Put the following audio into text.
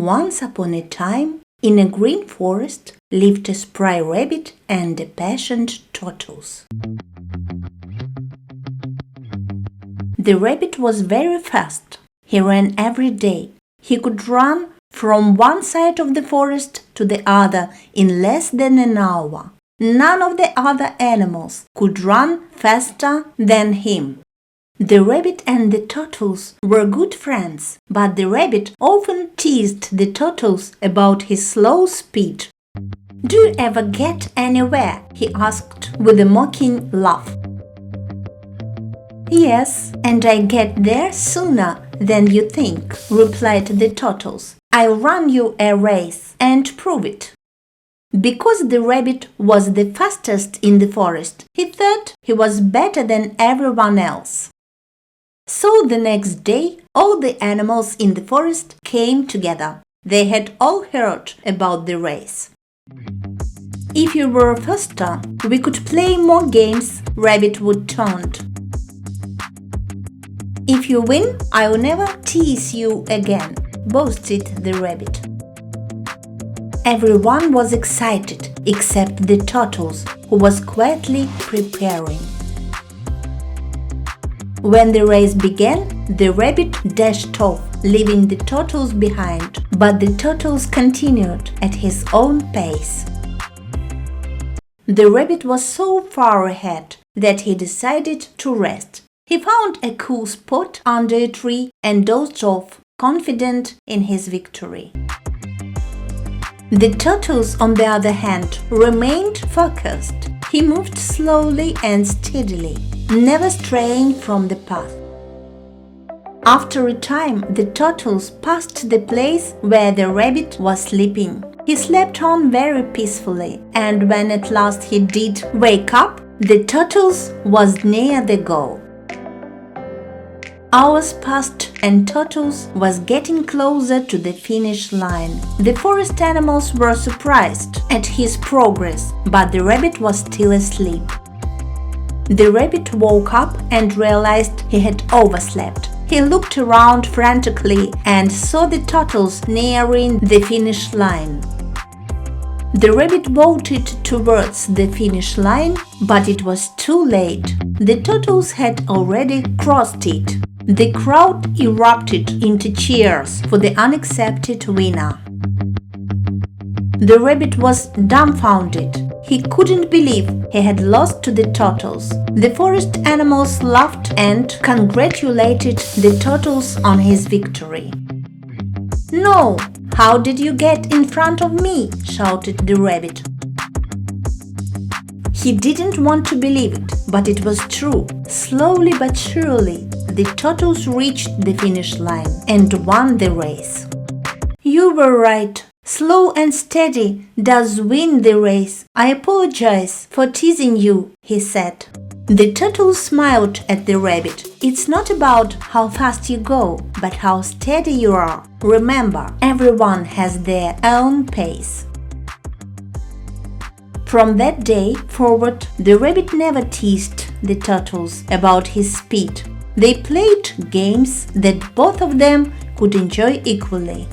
Once upon a time, in a green forest, lived a spry rabbit and a patient tortoise. The rabbit was very fast. He ran every day. He could run from one side of the forest to the other in less than an hour. None of the other animals could run faster than him. The rabbit and the tortoise were good friends, but the rabbit often teased the tortoise about his slow speed. "Do you ever get anywhere?" he asked with a mocking laugh. "Yes, and I get there sooner than you think," replied the tortoise. "I'll run you a race and prove it." Because the rabbit was the fastest in the forest, he thought he was better than everyone else. So the next day, all the animals in the forest came together. They had all heard about the race. "If you were faster, we could play more games," Rabbit would taunt. "If you win, I'll never tease you again," boasted the rabbit. Everyone was excited except the tortoise, who was quietly preparing. When the race began, the rabbit dashed off, leaving the tortoise behind, but the tortoise continued at his own pace. The rabbit was so far ahead that he decided to rest. He found a cool spot under a tree and dozed off, confident in his victory. The tortoise, on the other hand, remained focused. He moved slowly and steadily, never straying from the path. After a time, the tortoise passed the place where the rabbit was sleeping. He slept on very peacefully, and when at last he did wake up, the tortoise was near the goal. Hours passed and Tortoise was getting closer to the finish line. The forest animals were surprised at his progress, but the rabbit was still asleep. The rabbit woke up and realized he had overslept. He looked around frantically and saw the tortoise nearing the finish line. The rabbit bolted towards the finish line, but it was too late. The tortoise had already crossed it. The crowd erupted into cheers for the unaccepted winner. The rabbit was dumbfounded. He couldn't believe he had lost to the tortoise. The forest animals laughed and congratulated the tortoise on his victory. "No! How did you get in front of me?" shouted the rabbit. He didn't want to believe it, but it was true. Slowly but surely, the tortoise reached the finish line and won the race. "You were right. Slow and steady does win the race. I apologize for teasing you," he said. The turtle smiled at the rabbit. "It's not about how fast you go, but how steady you are. Remember, everyone has their own pace." From that day forward, the rabbit never teased the turtles about his speed. They played games that both of them could enjoy equally.